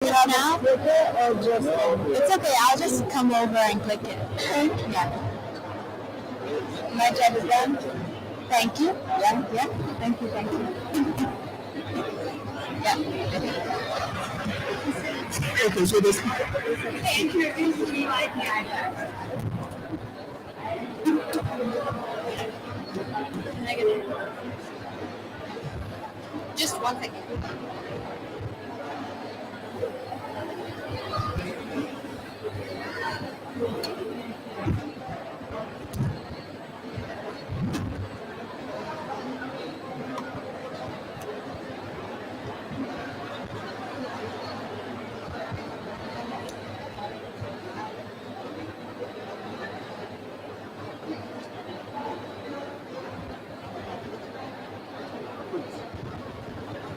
it now? Click it or just... It's okay, I'll just come over and click it. Yeah. My job is done. Thank you. Yeah. Thank you. Yeah. Okay, so this. Introduce GYDI. Just 1 second.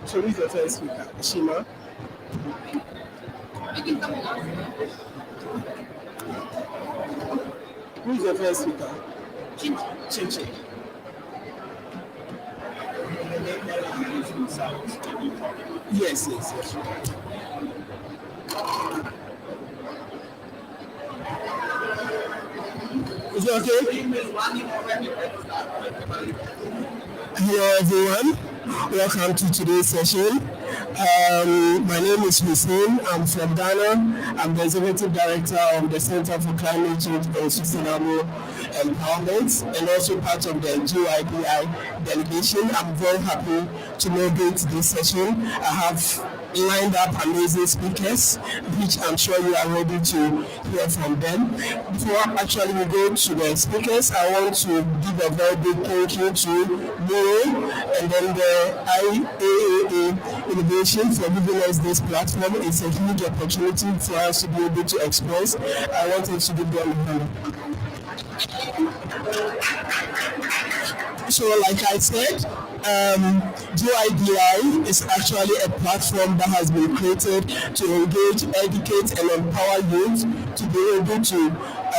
So who's the first speaker? Shima? Who's the first speaker? Chin. Yes. Is it okay? Hello everyone. Welcome to today's session. My name is Hussein. I'm from Ghana. I'm the Executive Director of the Center for Climate Change and Sustainable Empowerment and also part of the GYDI delegation. I'm very happy to moderate this session. I have lined up amazing speakers, which I'm sure you are ready to hear from them. Before actually we go to the speakers, I want to give a very big thank you to Miro and then the IAAA Innovation for giving us this platform. It's a huge opportunity for us to be able to express. I wanted to give them a hand. So like I said, GYDI is actually a platform that has been created to engage, educate, and empower youth to be able to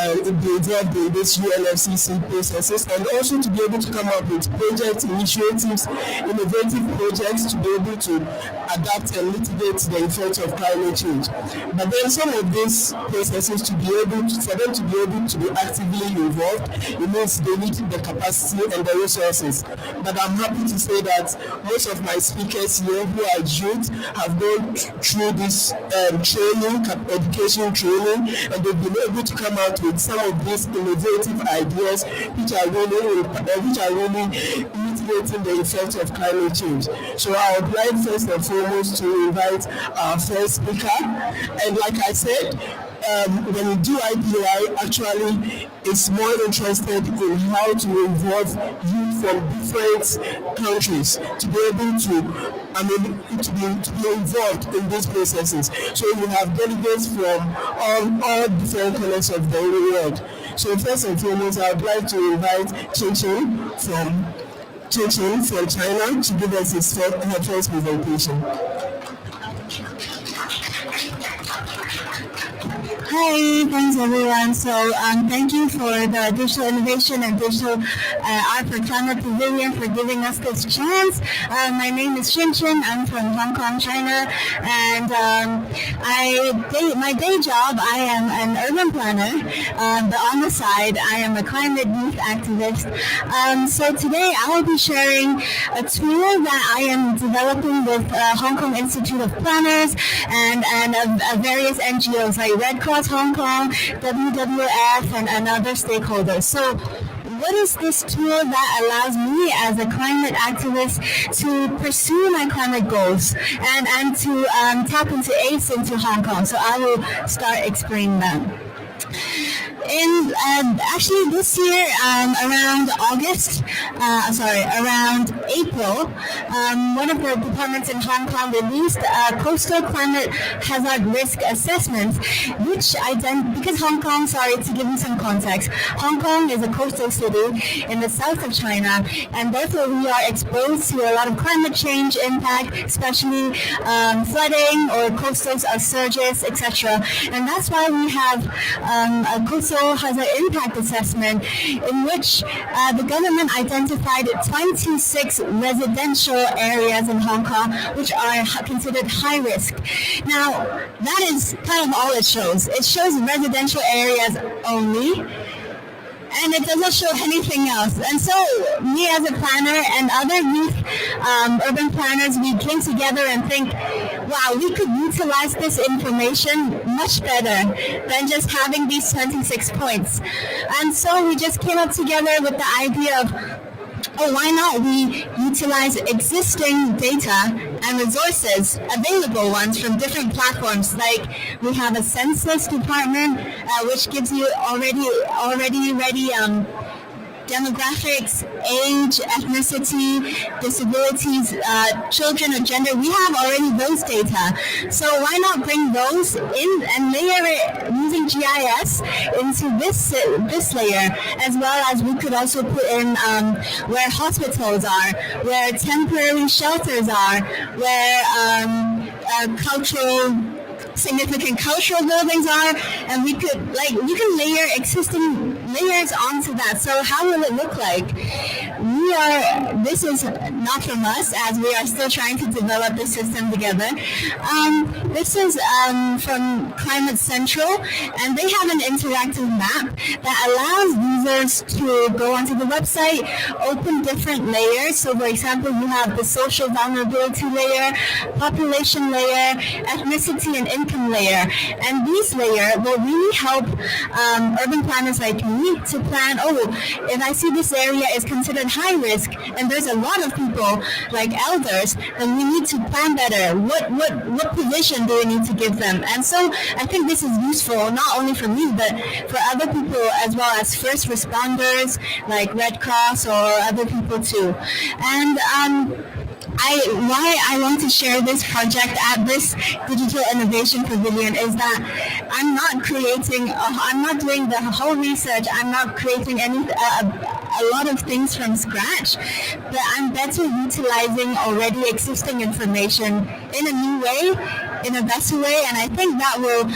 be involved in these UNFCCC processes and also to be able to come up with project initiatives, innovative projects to be able to adapt and mitigate the effects of climate change. But then some of these processes for them to be able to be actively involved, it means they need the capacity and the resources. But I'm happy to say that most of my speakers here who are youth have gone through this education training, and they've been able to come out with some of these innovative ideas which are really mitigating the effects of climate change. So I would like first and foremost to invite our first speaker, and like I said, when GYDI actually is more interested in how to involve youth from different countries to be able to be involved in these processes. So we have delegates from all different corners of the world. So first and foremost, I would like to invite Chin from China to give us her first presentation. Hi, thanks everyone. So thank you for the Digital Innovation and Digital Art for Climate Pavilion for giving us this chance. My name is Chin. I'm from Hong Kong, China, and my day job, I am an urban planner, but on the side, I am a climate youth activist. So today I will be sharing a tool that I am developing with Hong Kong Institute of Planners and various NGOs like Red Cross Hong Kong, WWF, and other stakeholders. So what is this tool that allows me as a climate activist to pursue my climate goals and to tap into ACE into Hong Kong? So I will start explaining them. Actually this year, around April, one of the departments in Hong Kong released coastal climate hazard risk assessments, because Hong Kong, to give you some context, Hong Kong is a coastal city in the south of China, and therefore we are exposed to a lot of climate change impact, especially flooding or coastal surges, etc. And that's why we have a coastal also has an impact assessment in which the government identified 26 residential areas in Hong Kong which are considered high risk. Now, that is kind of all it shows. It shows residential areas only, and it doesn't show anything else. And so me as a planner and other youth urban planners, we came together and think, wow, we could utilize this information much better than just having these 26 points. And so we just came up together with the idea of, why not we utilize existing data and resources, available ones from different platforms. Like we have a census department, which gives you already ready demographics, age, ethnicity, disabilities, children or gender. We have already those data. So why not bring those in and layer it using GIS into this layer, as well as we could also put in where hospitals are, where temporary shelters are, where significant cultural buildings are, and we can layer existing layers onto that. So how will it look like? This is not from us, as we are still trying to develop the system together. This is from Climate Central, and they have an interactive map that allows users to go onto the website, open different layers. So for example, you have the social vulnerability layer, population layer, ethnicity and income layer. And these layers will really help urban planners like me to plan, if I see this area is considered high risk and there's a lot of people like elders, then we need to plan better. What provision do we need to give them? And so I think this is useful not only for me, but for other people as well, as first responders like Red Cross or other people too. And why I want to share this project at this Digital Innovation Pavilion is that I'm not doing the whole research, I'm not creating a lot of things from scratch, but I'm better utilizing already existing information in a new way, in a better way, and I think that will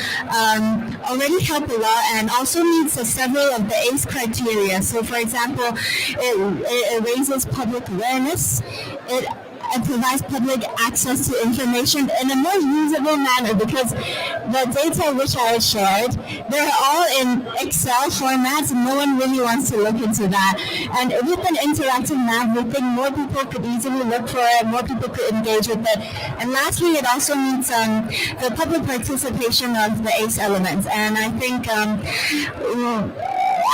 already help a lot and also meets several of the ACE criteria. So for example, it raises public awareness, it provides public access to information in a more usable manner, because the data which I shared, they're all in Excel formats and no one really wants to look into that. And with an interactive map, we think more people could easily look for it, more people could engage with it. And lastly, it also meets the public participation of the ACE elements. And I think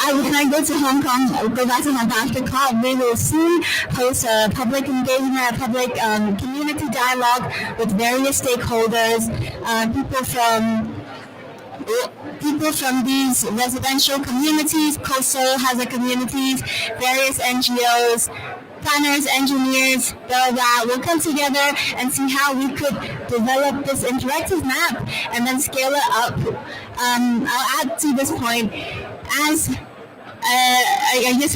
when I go to Hong Kong, go back to Hong Kong after COP, we will soon host a public engagement, a public community dialogue with various stakeholders, people from these residential communities, coastal hazard communities, various NGOs, planners, engineers, will come together and see how we could develop this interactive map and then scale it up. I'll add to this point, as I guess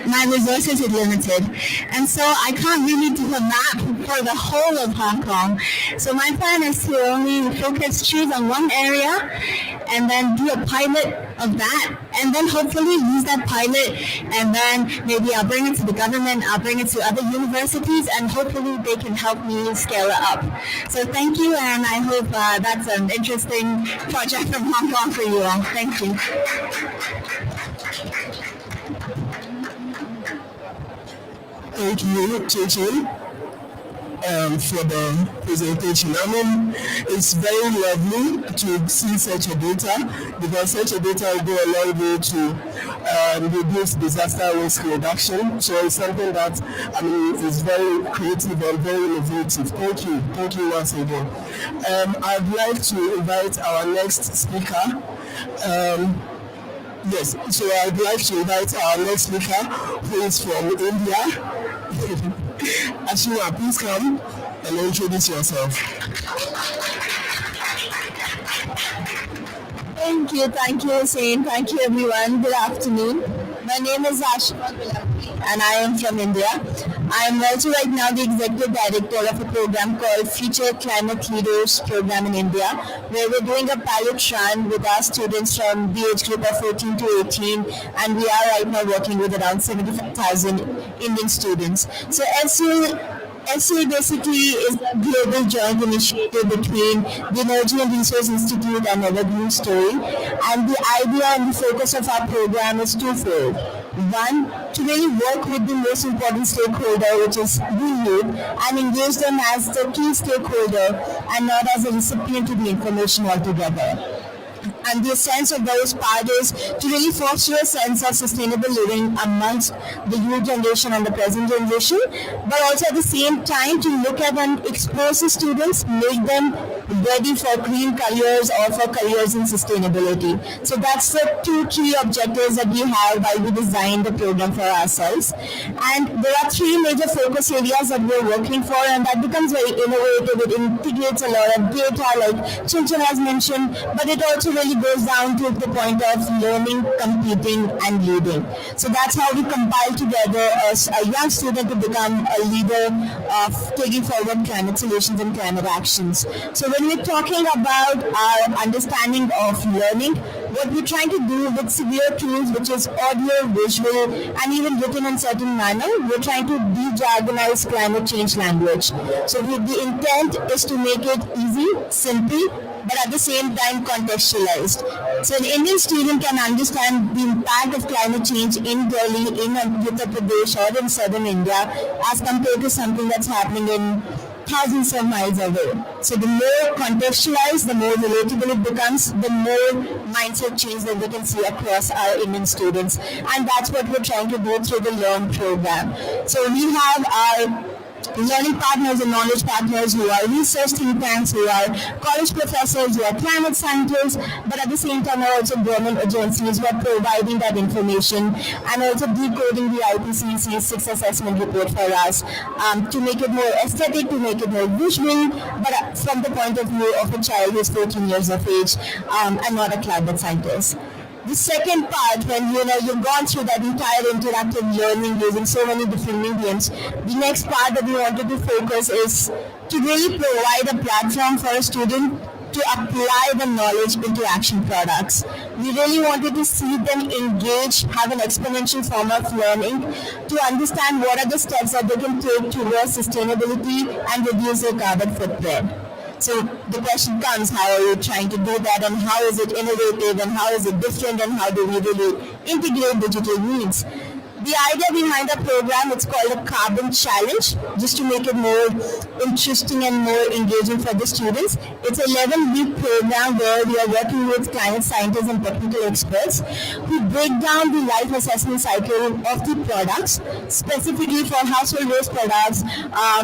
my resources are limited, and so I can't really do a map for the whole of Hong Kong. So my plan is to only choose on one area and then do a pilot of that, and then hopefully use that pilot, and then maybe I'll bring it to the government, I'll bring it to other universities, and hopefully they can help me scale it up. So thank you, and I hope that's an interesting project from Hong Kong for you all. Thank you. Thank you, Chechen, for the presentation. It's very lovely to see such a data, because such a data will go a long way to reduce disaster risk reduction. So it's something that is very creative and very innovative. Thank you once again. I'd like to invite our next speaker. Yes, so I'd like to invite our next speaker, who is from India. Ashima, please come and introduce yourself. Thank you, Hussein. Thank you, everyone. Good afternoon. My name is Ashima and I am from India. I am also right now the executive director of a program called Future Climate Leaders Program in India, where we're doing a pilot run with our students from the age group of 14 to 18, and we are right now working with around 75,000 Indian students. So SCA basically is a global joint initiative between the Energy and Resource Institute and Evergreen Story. And the idea and the focus of our program is twofold. One, to really work with the most important stakeholder, which is the youth, and engage them as the key stakeholder and not as a recipient to the information altogether. And the essence of those part is to really foster a sense of sustainable living amongst the youth generation and the present generation, but also at the same time to look at and expose the students, make them ready for green careers or for careers in sustainability. So that's the two key objectives that we have while we designed the program for ourselves. And there are three major focus areas that we're working for, and that becomes very innovative. It integrates a lot of data, like Chinchin has mentioned, but it also really goes down to the point of learning, competing, and leading. So that's how we compile together as a young student to become a leader of taking forward climate solutions and climate actions. So when we're talking about our understanding of learning, what we're trying to do with severe tools, which is audio, visual, and even written in certain manner, we're trying to de-jargonize climate change language. So the intent is to make it easy, simple, but at the same time contextualized. So an Indian student can understand the impact of climate change in Delhi, in Uttar Pradesh, or in southern India as compared to something that's happening in thousands of miles away. So the more contextualized, the more relatable it becomes, the more mindset change that we can see across our Indian students. And that's what we're trying to do through the LEARN program. So we have our learning partners and knowledge partners who are research think tanks, who are college professors, who are climate scientists, but at the same time are also government agencies who are providing that information and also decoding the IPCC 6 assessment report for us to make it more aesthetic, to make it more visual, but from the point of view of a child who is 14 years of age and not a climate scientist. The second part, when you've gone through that entire interactive learning using so many different mediums, the next part that we wanted to focus is to really provide a platform for a student to apply the knowledge into action products. We really wanted to see them engage, have an exponential form of learning to understand what are the steps that they can take towards sustainability and reduce their carbon footprint. So the question comes, how are you trying to do that, and how is it innovative, and how is it different, and how do we really integrate digital needs? The idea behind the program, it's called a Carbon Challenge, just to make it more interesting and more engaging for the students. It's an 11-week program where we are working with climate scientists and technical experts who break down the life assessment cycle of the products, specifically for household waste products,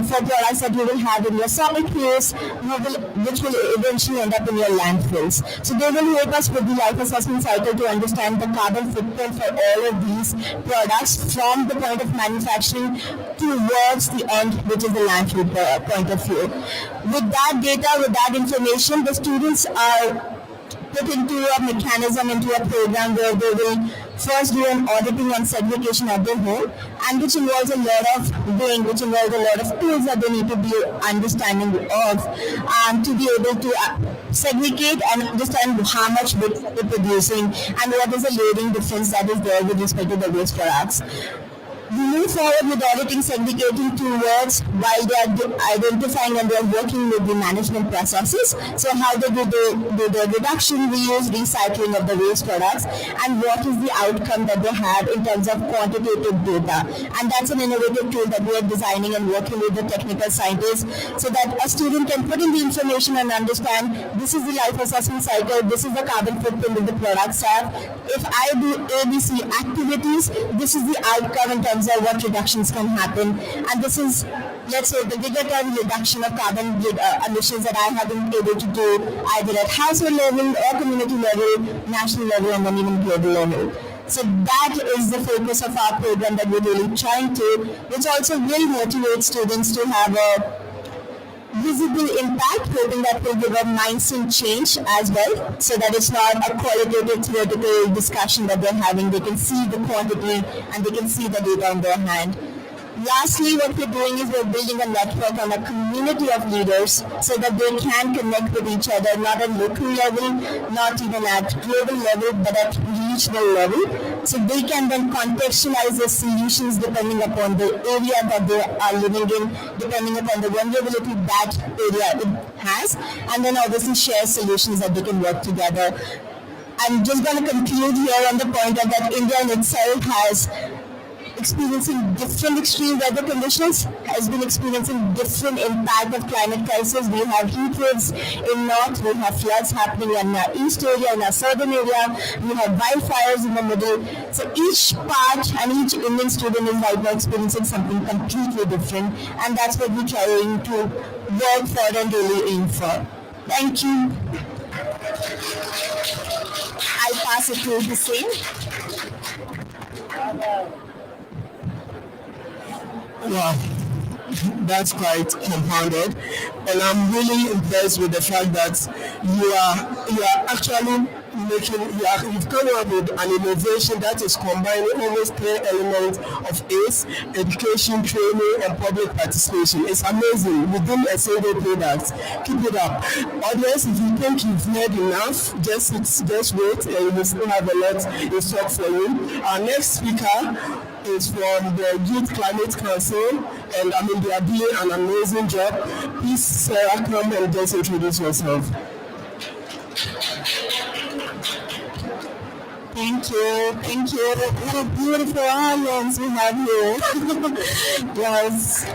for products that you will have in your solid waste, which will eventually end up in your landfills. So they will help us with the life assessment cycle to understand the carbon footprint for all of these products from the point of manufacturing towards the end, which is the landfill point of view. With that data, with that information, the students are put into a mechanism, into a program where they will first do an auditing and segregation at their home, and which involves a lot of weighing, which involves a lot of tools that they need to be understanding of to be able to segregate and understand how much waste they're producing and what is the loading difference that is there with respect to the waste products. We move forward with auditing, segregating towards while they are identifying and they are working with the management processes. So how they do the reduction, reuse, recycling of the waste products, and what is the outcome that they have in terms of quantitative data. And that's an innovative tool that we are designing and working with the technical scientists so that a student can put in the information and understand this is the life assessment cycle, this is the carbon footprint that the products have. If I do ABC activities, this is the outcome in terms of what reductions can happen, and this is, let's say, the bigger term reduction of carbon emissions that I have been able to do either at household level or community level, national level, and then even global level. So that is the focus of our program that we're really trying to, which also will motivate students to have a visible impact, hoping that will give a mindset change as well, so that it's not a qualitative theoretical discussion that they're having. They can see the quantity and they can see the data in their hand. Lastly, what we're doing is we're building a network and a community of leaders so that they can connect with each other, not at local level, not even at global level, but at regional level. So they can then contextualize their solutions depending upon the area that they are living in, depending upon the vulnerability that area has, and then obviously share solutions that they can work together. I'm just going to conclude here on the point of that India in itself has experiencing different extreme weather conditions, has been experiencing different impact of climate crisis. We have heat waves in north, we have floods happening in our east area, in our southern area, we have wildfires in the middle. So each part and each Indian student is right now experiencing something completely different, and that's what we're trying to work for and really aim for. Thank you. I'll pass it to Hussein. Wow, that's quite compounded, and I'm really impressed with the fact that you are actually you've come up with an innovation that is combining almost three elements of ACE, education, training, and public participation. It's amazing within a single product. Keep it up. Audience, if you think you've heard enough, just wait, and you will still have a lot in store for you. Our next speaker is from the Youth Climate Council, and I mean they are doing an amazing job. Please, Sarah, come and just introduce yourself. Thank you. What a beautiful audience we have here. Yes.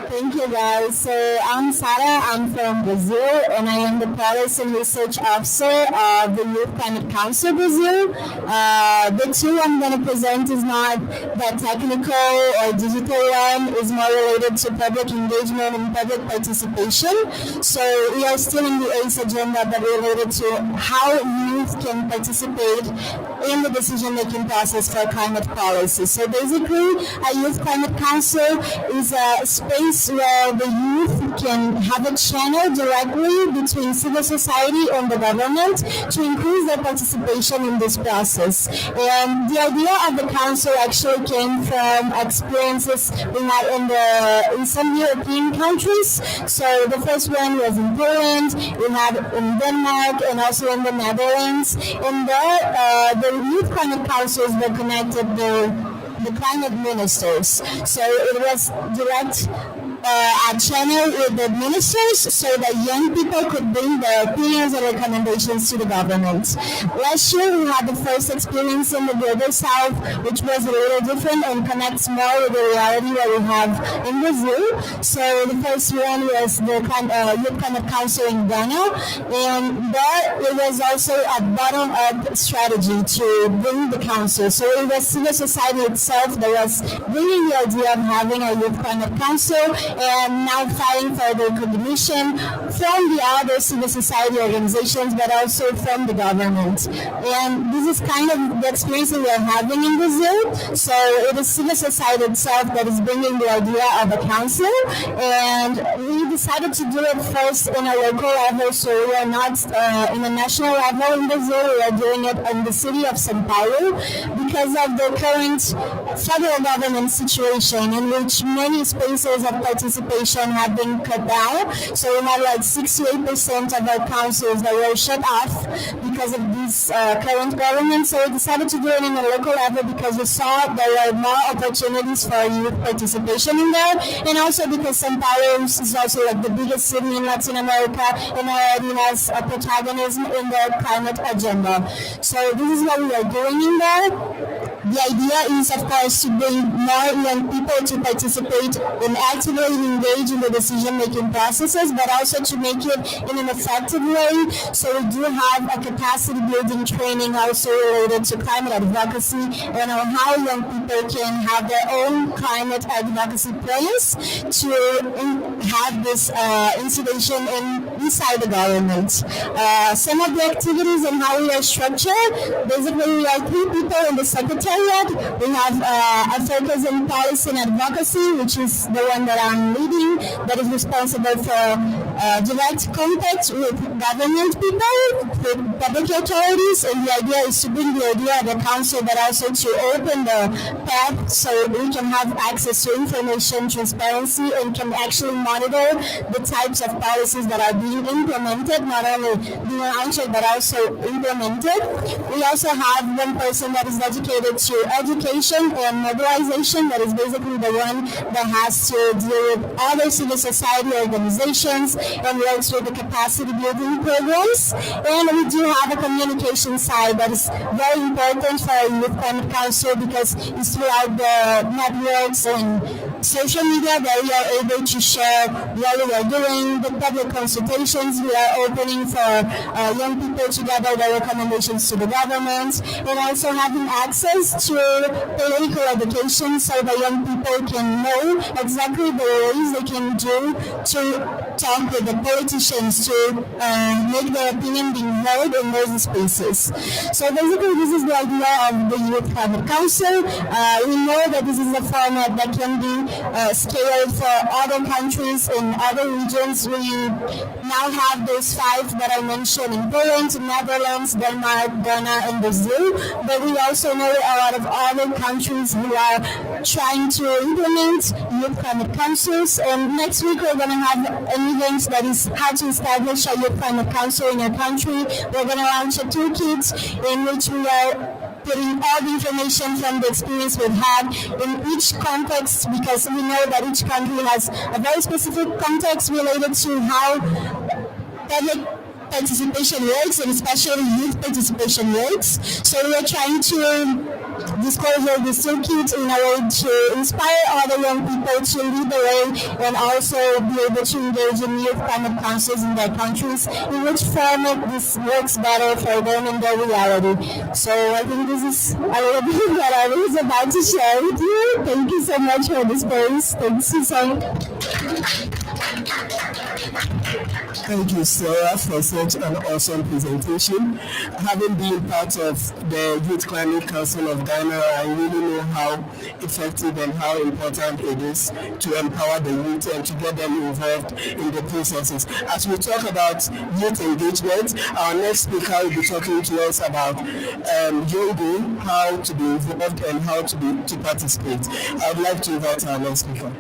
Thank you, guys. So I'm Sarah. I'm from Brazil, and I am the Policy and Research Officer of the Youth Climate Council Brazil. The tool I'm going to present is not that technical or digital one. It's more related to public engagement and public participation. So we are still in the ACE agenda, but related to how youth can participate in the decision-making process for climate policy. So basically, a Youth Climate Council is a space where the youth can have a channel directly between civil society and the government to increase their participation in this process. And the idea of the council actually came from experiences we had in some European countries. So the first one was in Poland, we had in Denmark, and also in the Netherlands. In there, the youth climate councils were connected to the climate ministers. So it was direct a channel with the ministers so that young people could bring their opinions and recommendations to the government. Last year we had the first experience in the global south, which was a little different and connects more with the reality that we have in Brazil. So the first one was the Youth Climate Council in Ghana, and there it was also a bottom-up strategy to bring the council. So it was civil society itself that was bringing the idea of having a Youth Climate Council, and now fighting for the recognition from the other civil society organizations, but also from the government. And this is kind of the experience that we are having in Brazil. So it is civil society itself that is bringing the idea of a council, and we decided to do it first in a local level. So we are not in a national level in Brazil. We are doing it in the city of São Paulo because of the current federal government situation in which many spaces of participation have been cut down. So we had like 68% of our councils that were shut off because of this current government. So we decided to do it in a local level because we saw there were more opportunities for youth participation in there, and also because São Paulo is also like the biggest city in Latin America and already has a protagonism in the climate agenda. So this is what we are doing in there. The idea is, of course, to bring more young people to participate and actively engage in the decision-making processes, but also to make it in an effective way. So we do have a capacity-building training also related to climate advocacy and on how young people can have their own climate advocacy plans to have this incidation inside the government. Some of the activities and how we are structured, basically we are 3 people in the secretariat. We have a focus in policy and advocacy, which is the one that I'm leading, that is responsible for direct contact with government people, with public authorities, and the idea is to bring the idea of the council, but also to open the path so we can have access to information, transparency, and can actually monitor the types of policies that are being implemented, not only being announced but also implemented. We also have one person that is dedicated to education and mobilization, that is basically the one that has to deal with other civil society organizations and works with the capacity building programs. And we do have a communication side that is very important for our Youth Climate Council because it's throughout the networks and social media that we are able to share what we are doing, the public consultations we are opening for young people to gather their recommendations to the government, and also having access to political education so that young people can know exactly the ways they can do to talk with the politicians, to make their opinion being heard in those spaces. So basically this is the idea of the Youth Climate Council. We know that this is a format that can be scaled for other countries in other regions. We now have those 5 that I mentioned in Poland, Netherlands, Denmark, Ghana, and Brazil, but we also know a lot of other countries who are trying to implement Youth Climate Councils. And next week we're going to have an event that is how to establish a Youth Climate Council in your country. We're going to launch a toolkit in which we are putting all the information from the experience we've had in each context, because we know that each country has a very specific context related to how public participation works, and especially youth participation works. So we are trying to disclose all this toolkit in a way to inspire other young people to lead the way and also be able to engage in youth climate councils in their countries, in which format this works better for them in their reality. So I think this is a little bit what I was about to share with you. Thank you so much for the space. Thanks, Susan. Thank you, Sarah, for such an awesome presentation. Having been part of the Youth Climate Council of Ghana, I really know how effective and how important it is to empower the youth and to get them involved in the processes. As we talk about youth engagement, our next speaker will be talking to us about YOGO, how to be involved and how to participate. I would like to invite our next speaker.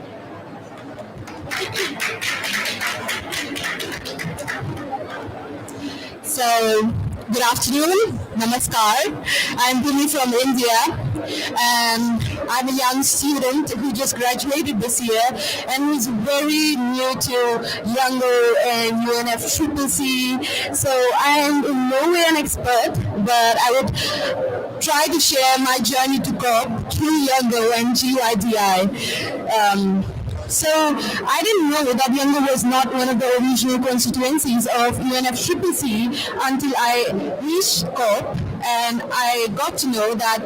So, good afternoon, namaskar. I'm Bhumi from India, and I'm a young student who just graduated this year and who's very new to younger and UNFCCC. So I am in no way an expert, but I would try to share my journey to COP through Younger and GYDI. So I didn't know that Younger was not one of the original constituencies of UNFCCC until I reached COP, and I got to know that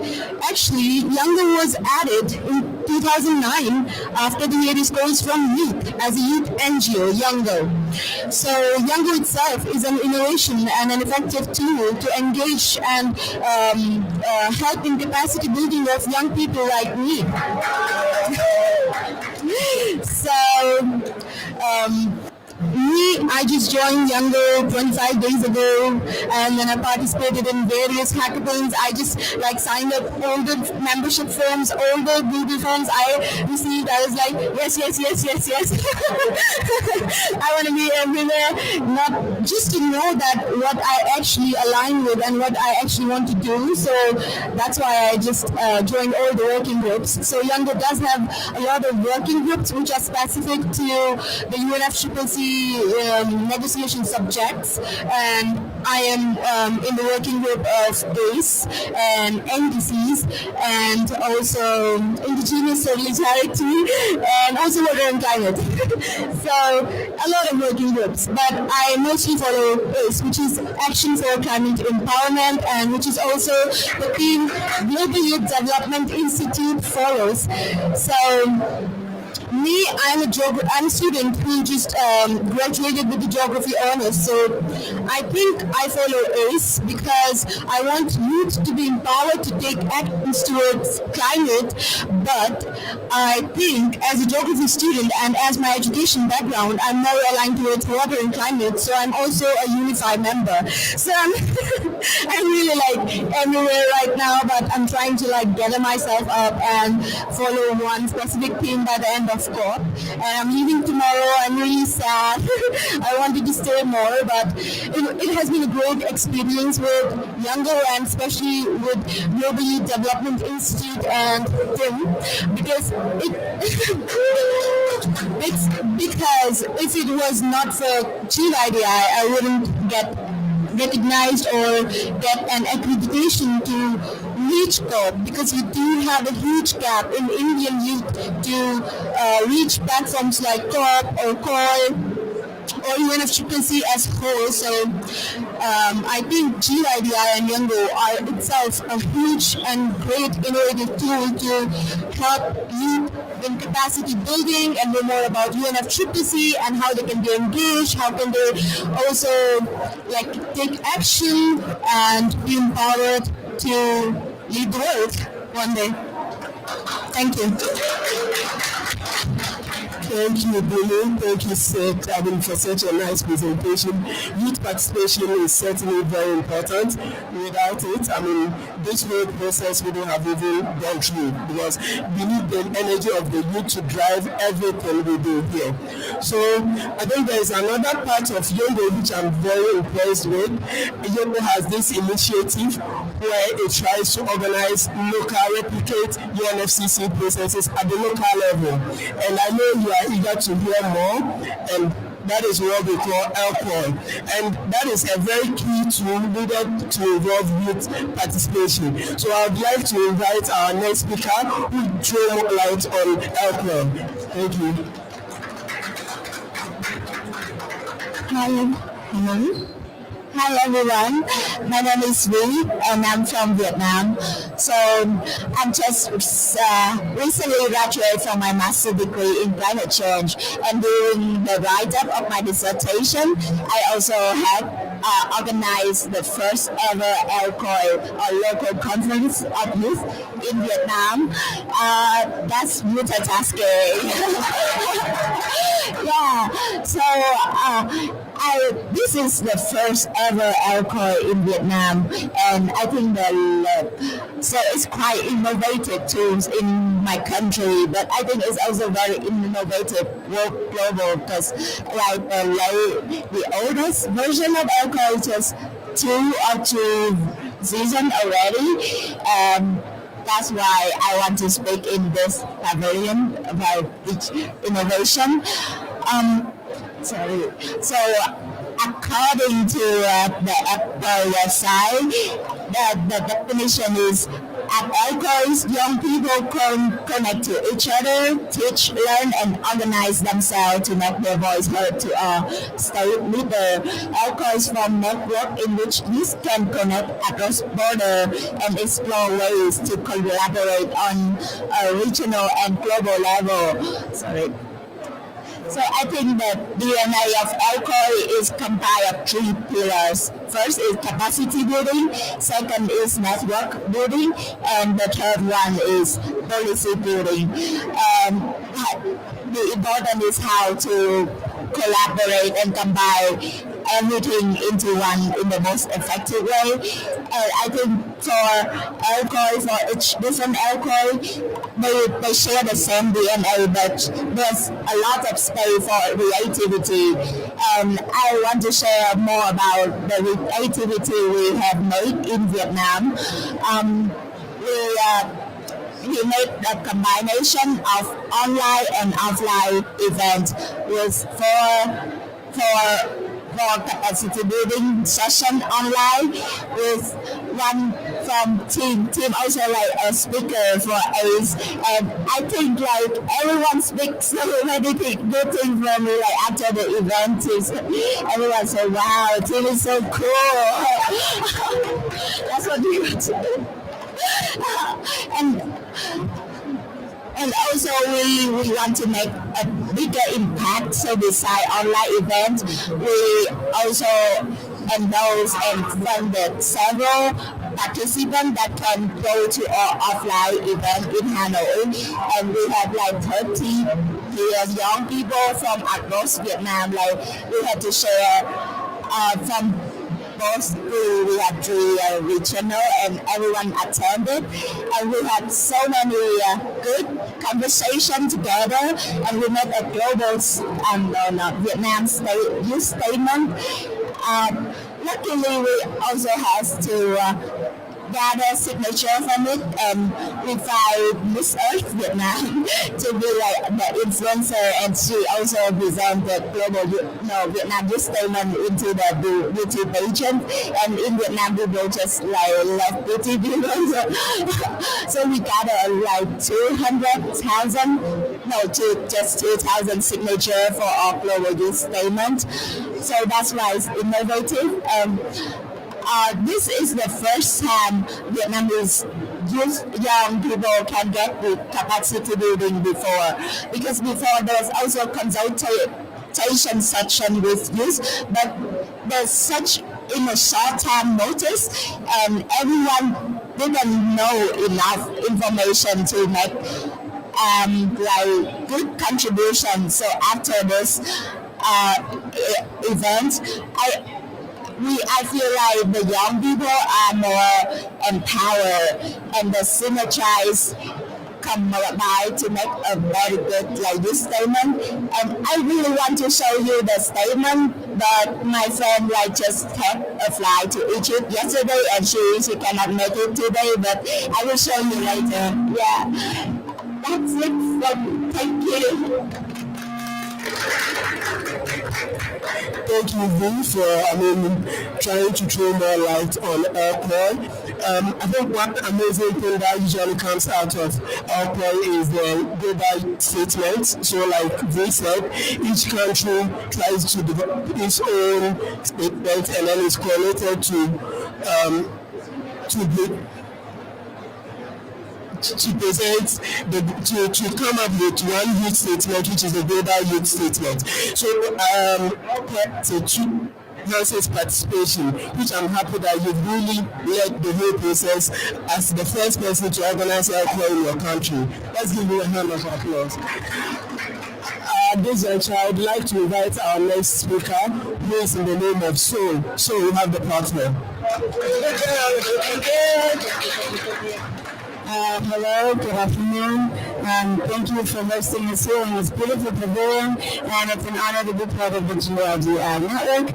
actually Younger was added in 2009 after the various calls from youth as a youth NGO, Younger. So Younger itself is an innovation and an effective tool to engage and help in capacity building of young people like me. So, I just joined Younger 25 days ago, and then I participated in various hackathons. I just signed up all the membership forms, all the Google forms I received. I was like, yes. I want to be everywhere, not just to know that what I actually align with and what I actually want to do. So that's why I just joined all the working groups. So Younger does have a lot of working groups which are specific to the UNFCCC negotiation subjects, and I am in the working group of ACE and NDCs, and also Indigenous Solidarity, and also Water and Climate. So a lot of working groups, but I mostly follow ACE, which is Action for Climate Empowerment, and which is also the theme Global Youth Development Institute follows. So me, I'm a student who just graduated with the geography honors. So I think I follow ACE because I want youth to be empowered to take actions towards climate. But I think as a geography student and as my education background, I'm more aligned towards water and climate. So I'm also a Unify member. So I'm really like everywhere right now, but I'm trying to like gather myself up and follow one specific theme by the end of COP. And I'm leaving tomorrow. I'm really sad. I wanted to stay more, but it has been a great experience with Younger and especially with Global Development Institute and TIM because it's because if it was not for GYDI, I wouldn't get recognized or get an accreditation to reach COP because we do have a huge gap in Indian youth to reach platforms like COP or COI or UNFCCC as whole. So I think GYDI and Youngo are itself a huge and great innovative tool to help youth in capacity building and know more about UNFCCC and how they can be engaged, how can they also like take action and be empowered to lead the world one day. Thank you. Thank you, Billy. Thank you, Seth, for such a nice presentation. Youth participation is certainly very important. Without it, this whole process wouldn't have even gone through because we need the energy of the youth to drive everything we do here. So I think there is another part of Yondo which I'm very impressed with. Yondo has this initiative where it tries to organize replicate UNFCCC processes at the local level. And I know you are eager to hear more, and that is what we call alcohol. And that is a very key tool needed to involve youth participation. So I would like to invite our next speaker who will throw more light on alcohol. Thank you. Hello. Hi everyone, my name is Vy and I'm from Vietnam. So I'm just recently graduated from my master's degree in climate change, and during the write-up of my dissertation, I also had organized the first ever ALCOI or local conference of youth in Vietnam. That's multitasking. Yeah, so this is the first ever alcohol in Vietnam, and I think so it's quite innovative tools in my country, but I think it's also very innovative global because like the oldest version of alcohol is just 2 or 3 seasons already. That's why I want to speak in this pavilion about each innovation. So according to the Apple website, the definition is at ALCOIs, young people can connect to each other, teach, learn, and organize themselves to make their voice heard to a state leader. ALCOIs form network in which youth can connect across border and explore ways to collaborate on a regional and global level. So I think the DNA of ALCOI is comprised of 3 pillars. First is capacity building, second is network building, and the third one is policy building. And the important is how to collaborate and combine everything into one in the most effective way. And I think for alcohol, for each different alcohol, they share the same DNA, but there's a lot of space for creativity. And I want to share more about the creativity we have made in Vietnam. We made a combination of online and offline events with four capacity building session online with one from team also like a speaker for ACE, and I think like everyone speaks so many good things from me like after the event everyone said wow, team is so cool. That's what we want to do. And also we want to make a bigger impact. So beside online events, we also endorse and funded several participants that can go to our offline event in Hanoi, and we have like 30 young people from across Vietnam. Like we had to share from both school. We had three regional, and everyone attended, and we had so many good conversation together, and we made a global Vietnam youth statement. Luckily, we also has to gather signature from it, and we find Miss Earth Vietnam to be like the influencer, and she also presented global Vietnam youth statement into the beauty pageant, and in Vietnam people just like love beauty people, so we gathered like 200,000, just 2,000 signature for our global youth statement. So that's why it's innovative. This is the first time Vietnamese young people can get the capacity building before, because before there was also consultation section with youth, but there's such in a short time notice, and everyone didn't know enough information to make like good contribution. So after this event, I feel like the young people are more empowered, and the synergize come by to make a very good like this statement. And I really want to show you the statement, but my friend like just had a flight to Egypt yesterday, and she cannot make it today, but I will show you later. Yeah, that's it. Thank you. Thank you, V, for trying to throw more light on alcohol. I think one amazing thing that usually comes out of alcohol is the GYDI statement. So, like V said, each country tries to develop its own statement, and then it's correlated to present to come up with one youth statement, which is the global youth statement. So it's a two versus participation, which I'm happy that you've really led the whole process as the first person to organize alcohol in your country. Let's give you a hand of applause. This juncture, I would like to invite our next speaker, who is in the name of Soul. So you have the platform. Hello, good afternoon. Thank you for hosting us here in this beautiful pavilion, and it's an honor to be part of the GYDI network.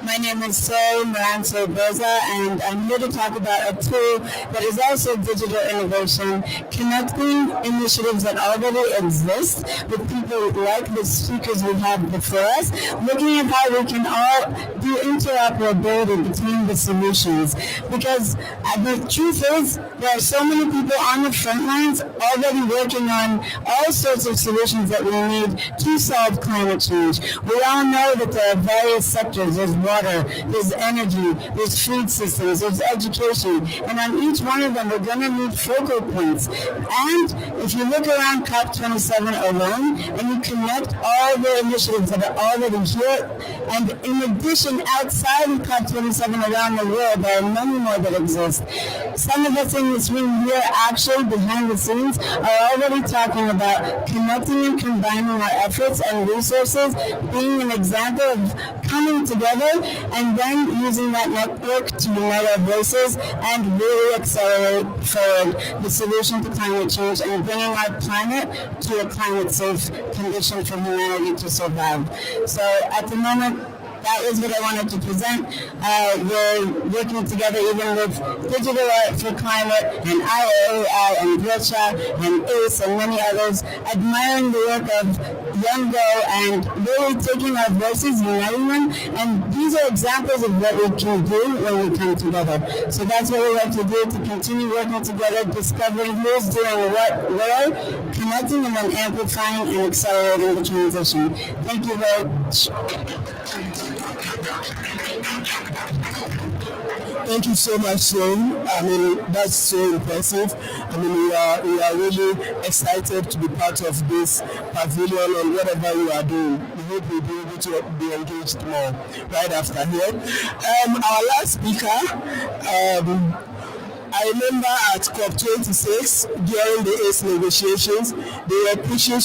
My name is Soy Maranzo Boza, and I'm here to talk about a tool that is also digital innovation, connecting initiatives that already exist with people like the speakers we have before us, looking at how we can all do interoperability between the solutions. Because the truth is, there are so many people on the front lines already working on all sorts of solutions that we need to solve climate change. We all know that there are various sectors. There's water, there's energy, there's food systems, there's education, and on each one of them we're going to need focal points. And if you look around COP27 alone and you connect all the initiatives that are already here, and in addition outside of COP27 around the world, there are many more that exist. Some of us in this room here actually behind the scenes are already talking about connecting and combining our efforts and resources, being an example of coming together and then using that network to unite our voices and really accelerate forward the solution to climate change and bringing our planet to a climate-safe condition for humanity to survive. So at the moment, that is what I wanted to present. We're working together even with Digital Art for Climate and IAAI and Gretcha and ACE and many others, admiring the work of Young Go and really taking our voices, uniting them. And these are examples of what we can do when we come together. So that's what we like to do, to continue working together, discovering who's doing what where, connecting and then amplifying and accelerating the transition. Thank you very much. Thank you so much, Shane. I mean, that's so impressive. I mean, we are really excited to be part of this pavilion and whatever you are doing. We hope we'll be able to be engaged more right after here. Our last speaker, I remember at COP26 during the ACE negotiations, they were pushing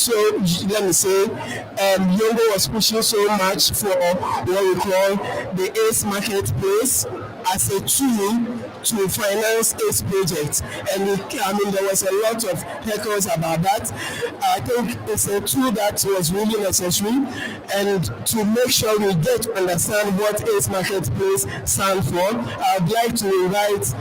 Yongo was pushing so much for what we call the ACE marketplace as a tool to finance ACE projects. And there was a lot of heckles about that. I think it's a tool that was really necessary. And to make sure we get to understand what ACE marketplace stands for, I'd like to invite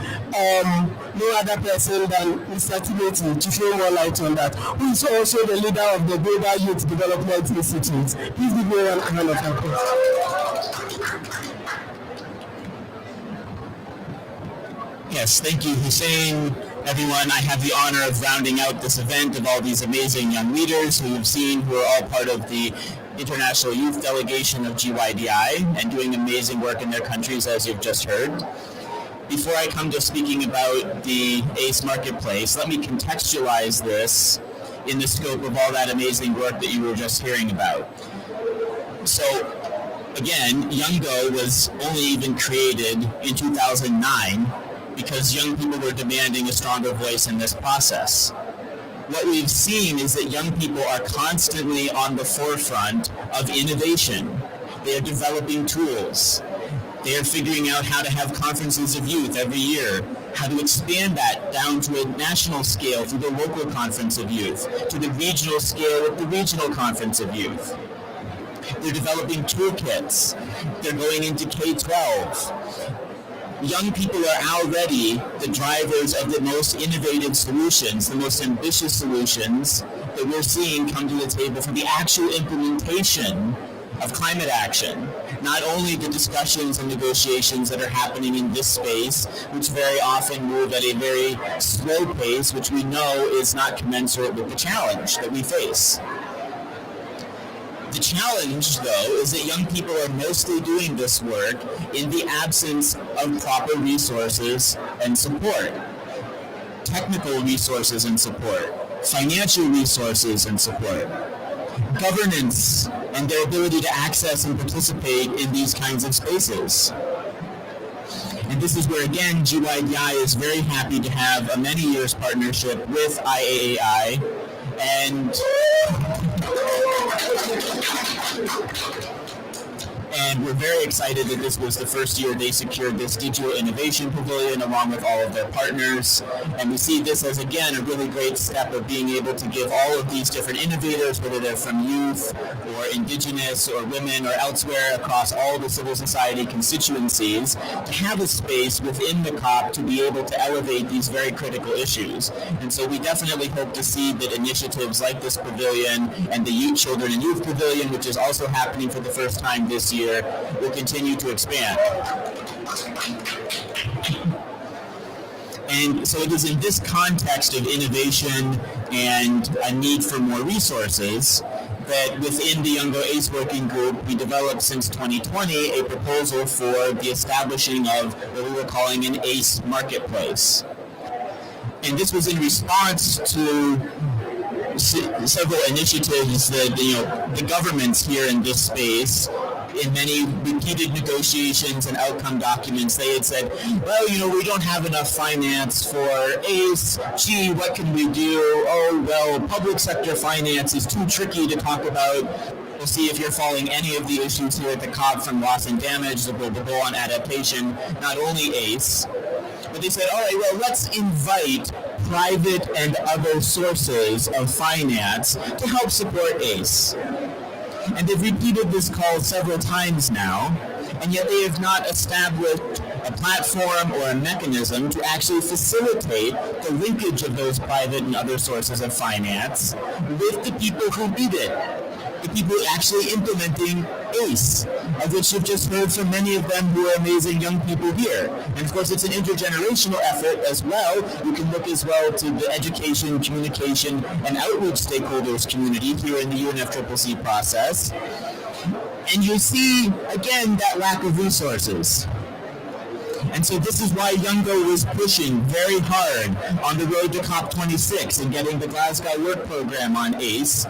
no other person than Mr. Timothy to throw more light on that, who is also the leader of the Global Youth Development Institute. Please give me one hand of applause. Yes, thank you, Hussein. Everyone, I have the honor of rounding out this event of all these amazing young leaders who you've seen who are all part of the International Youth Delegation of GYDI and doing amazing work in their countries, as you've just heard. Before I come to speaking about the ACE Marketplace, let me contextualize this in the scope of all that amazing work that you were just hearing about. So, again, Youngo was only even created in 2009 because young people were demanding a stronger voice in this process. What we've seen is that young people are constantly on the forefront of innovation. They are developing tools. They are figuring out how to have conferences of youth every year, how to expand that down to a national scale through the local conference of youth, to the regional scale with the regional conference of youth. They're developing toolkits. They're going into K-12. Young people are already the drivers of the most innovative solutions, the most ambitious solutions that we're seeing come to the table for the actual implementation of climate action. Not only the discussions and negotiations that are happening in this space, which very often move at a very slow pace, which we know is not commensurate with the challenge that we face. The challenge, though, is that young people are mostly doing this work in the absence of proper resources and support. Technical resources and support, financial resources and support, governance, and their ability to access and participate in these kinds of spaces. And this is where, again, GYDI is very happy to have a many years partnership with IAAI, and we're very excited that this was the first year they secured this Digital Innovation Pavilion along with all of their partners. And we see this as, again, a really great step of being able to give all of these different innovators, whether they're from youth or indigenous or women or elsewhere across all the civil society constituencies, to have a space within the COP to be able to elevate these very critical issues. And so we definitely hope to see that initiatives like this pavilion and the Youth, Children and Youth Pavilion, which is also happening for the first time this year, will continue to expand. And so it is in this context of innovation and a need for more resources that within the Youngo ACE Working Group, we developed since 2020 a proposal for the establishing of what we were calling an ACE Marketplace. And this was in response to several initiatives that the governments here in this space, in many repeated negotiations and outcome documents, they had said, well, we don't have enough finance for ACE. Gee, what can we do? Oh, well, public sector finance is too tricky to talk about. We'll see if you're following any of the issues here at the COP, from loss and damage, the global goal on adaptation, not only ACE. But they said, all right, well, let's invite private and other sources of finance to help support ACE. And they've repeated this call several times now, and yet they have not established a platform or a mechanism to actually facilitate the linkage of those private and other sources of finance with the people who need it, the people actually implementing ACE, of which you've just heard from many of them who are amazing young people here. And of course, it's an intergenerational effort as well. You can look as well to the education, communication, and outreach stakeholders community here in the UNFCCC process. And you see, again, that lack of resources. And so this is why Youngo was pushing very hard on the road to COP26 and getting the Glasgow Work Programme on ACE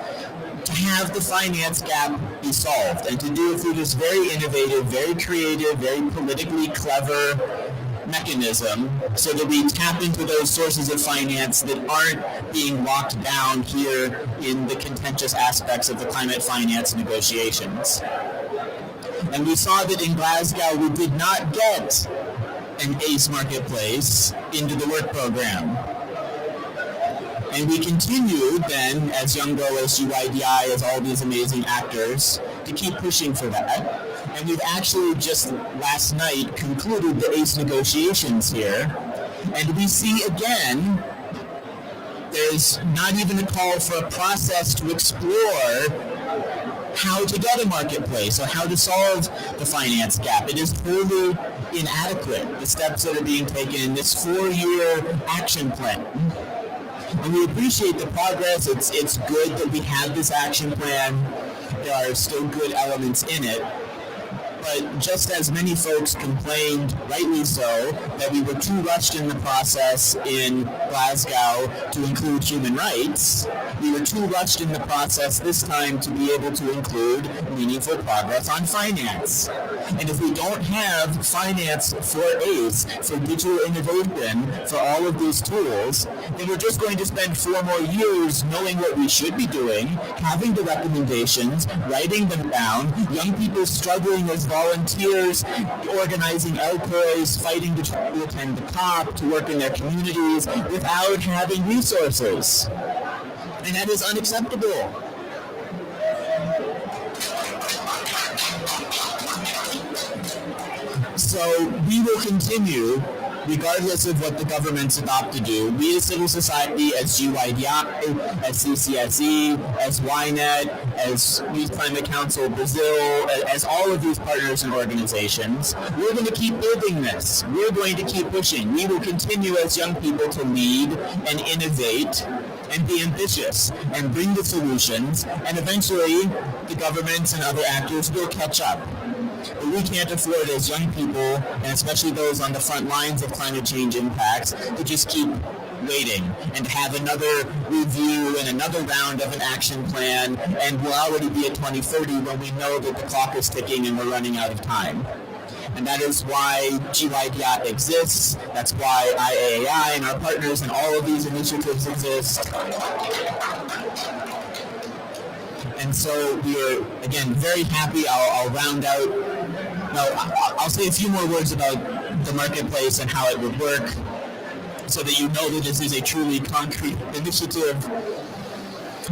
to have the finance gap be solved, and to do it through this very innovative, very creative, very politically clever mechanism, so that we tap into those sources of finance that aren't being locked down here in the contentious aspects of the climate finance negotiations. And we saw that in Glasgow we did not get an ACE marketplace into the work program. And we continued then, as Youngo, as GYDI, as all these amazing actors, to keep pushing for that. And we've actually just last night concluded the ACE negotiations here. And we see again, there's not even a call for a process to explore how to get a marketplace or how to solve the finance gap. It is totally inadequate, the steps that are being taken in this 4-year action plan. And we appreciate the progress. It's good that we have this action plan. There are still good elements in it. But just as many folks complained, rightly so, that we were too rushed in the process in Glasgow to include human rights, we were too rushed in the process this time to be able to include meaningful progress on finance. And if we don't have finance for ACE, for digital innovation, for all of these tools, then we're just going to spend 4 more years knowing what we should be doing, having the recommendations, writing them down, young people struggling as volunteers, organizing outpours, fighting to try to attend the COP, to work in their communities, without having resources. And that is unacceptable. So we will continue, regardless of what the governments adopt to do. We as civil society, as GYDI, as CCSE, as YNET, as Youth Climate Council Brazil, as all of these partners and organizations, we're going to keep building this. We're going to keep pushing. We will continue as young people to lead and innovate and be ambitious and bring the solutions, and eventually the governments and other actors will catch up. But we can't afford as young people, and especially those on the front lines of climate change impacts, to just keep waiting and have another review and another round of an action plan, and we'll already be at 2030 when we know that the clock is ticking and we're running out of time. And that is why GYDI exists. That's why IAAI and our partners and all of these initiatives exist. And so we are, again, very happy. I'll round out. No, I'll say a few more words about the marketplace and how it would work, so that you know that this is a truly concrete initiative.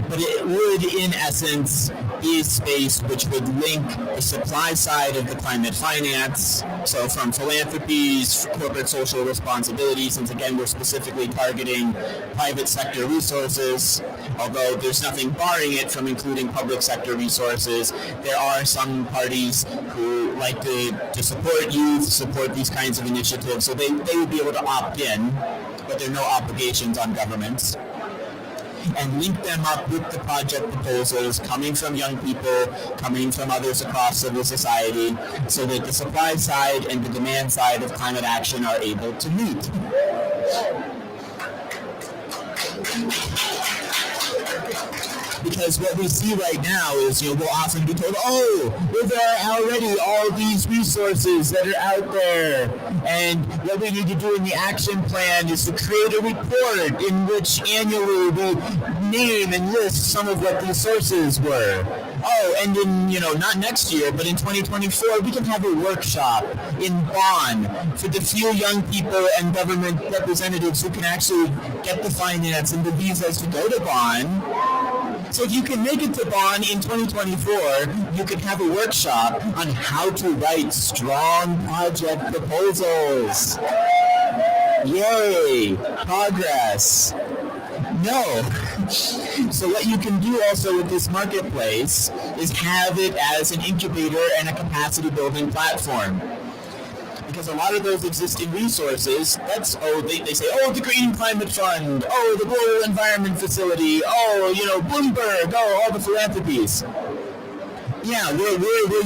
But it would, in essence, be a space which would link the supply side of the climate finance, so from philanthropies, corporate social responsibility, since again we're specifically targeting private sector resources, although there's nothing barring it from including public sector resources. There are some parties who like to support youth, support these kinds of initiatives, so they would be able to opt in, but there are no obligations on governments. And link them up with the project proposals coming from young people, coming from others across civil society, so that the supply side and the demand side of climate action are able to meet. Because what we see right now is, we'll often be told, well, there are already all these resources that are out there, and what we need to do in the action plan is to create a report in which annually we name and list some of what these sources were. And in, not next year, but in 2024, we can have a workshop in Bonn for the few young people and government representatives who can actually get the finance and the visas to go to Bonn. So if you can make it to Bonn in 2024, you can have a workshop on how to write strong project proposals. Yay! Progress. No. So what you can do also with this marketplace is have it as an incubator and a capacity building platform. Because a lot of those existing resources, they say, the Green Climate Fund, the Global Environment Facility, Bloomberg, all the philanthropies. Yeah, we're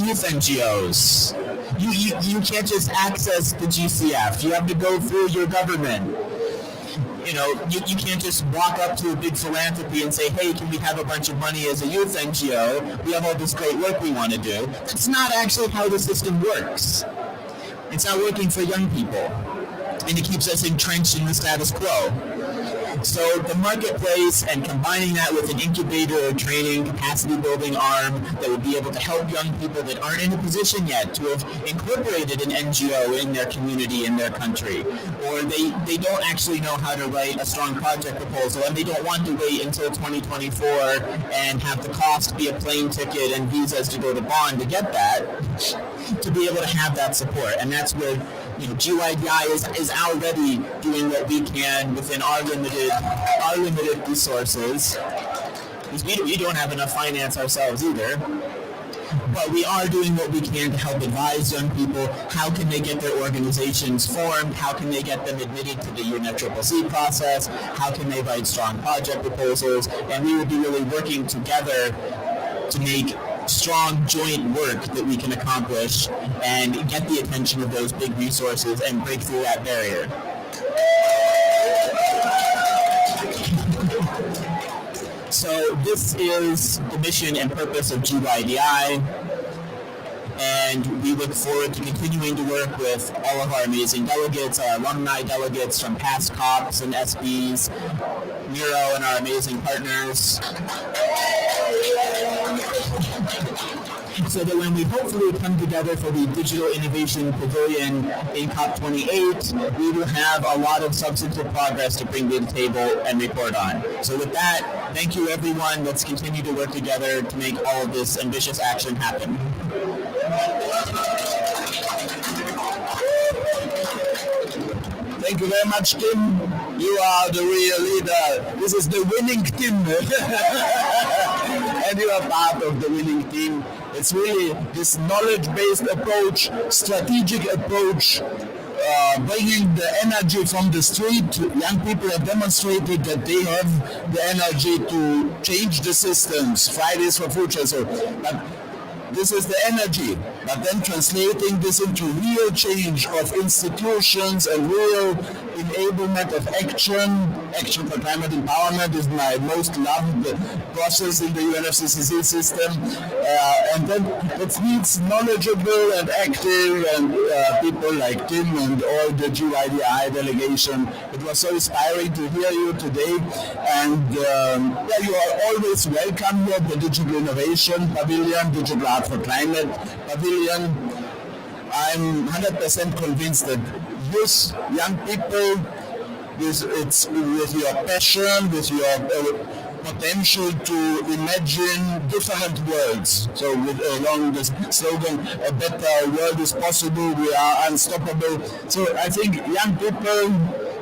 youth NGOs. You can't just access the GCF. You have to go through your government. You can't just walk up to a big philanthropy and say, hey, can we have a bunch of money as a youth NGO? We have all this great work we want to do. That's not actually how the system works. It's not working for young people. And it keeps us entrenched in the status quo. So the marketplace and combining that with an incubator or training capacity building arm that would be able to help young people that aren't in a position yet to have incorporated an NGO in their community, in their country, or they don't actually know how to write a strong project proposal and they don't want to wait until 2024 and have the cost be a plane ticket and visas to go to Bonn to get that, to be able to have that support. And that's where GYDI is already doing what we can within our limited resources, because we don't have enough finance ourselves either. But we are doing what we can to help advise young people. How can they get their organizations formed? How can they get them admitted to the UNFCCC process? How can they write strong project proposals? And we will be really working together to make strong joint work that we can accomplish and get the attention of those big resources and break through that barrier. So this is the mission and purpose of GYDI, and we look forward to continuing to work with all of our amazing delegates, our alumni delegates from past COPs and SBs, Miro and our amazing partners, so that when we hopefully come together for the Digital Innovation Pavilion in COP28, we will have a lot of substantive progress to bring to the table and report on. So with that, thank you everyone. Let's continue to work together to make all of this ambitious action happen. Thank you very much, Tim. You are the real leader. This is the winning team. And you are part of the winning team. It's really this knowledge-based approach, strategic approach, bringing the energy from the street. Young people have demonstrated that they have the energy to change the systems. Fridays for Future. But this is the energy, but then translating this into real change of institutions and real enablement of action. Action for climate empowerment is my most loved process in the UNFCCC system. And then it needs knowledgeable and active and people like Tim and all the GYDI delegation. It was so inspiring to hear you today. And you are always welcome here at the Digital Innovation Pavilion, Digital Art for Climate Pavilion. I'm 100% convinced that youth, young people, with your passion, with your potential to imagine different worlds. So along this slogan, a better world is possible, we are unstoppable. So I think young people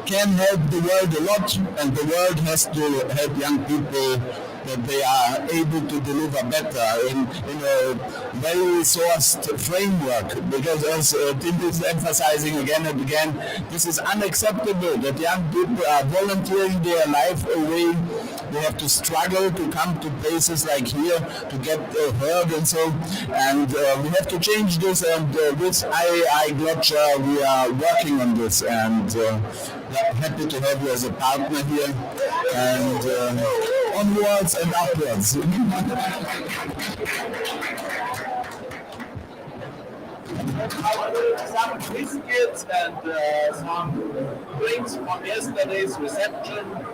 can help the world a lot, and the world has to help young people that they are able to deliver better in a very resourced framework. Because as Tim is emphasizing again and again, this is unacceptable that young people are volunteering their life away. They have to struggle to come to places like here to get heard and so. And we have to change this. And with IAI Gletscher, we are working on this. And happy to have you as a partner here. And onwards and upwards. Some biscuits and some drinks from yesterday's reception.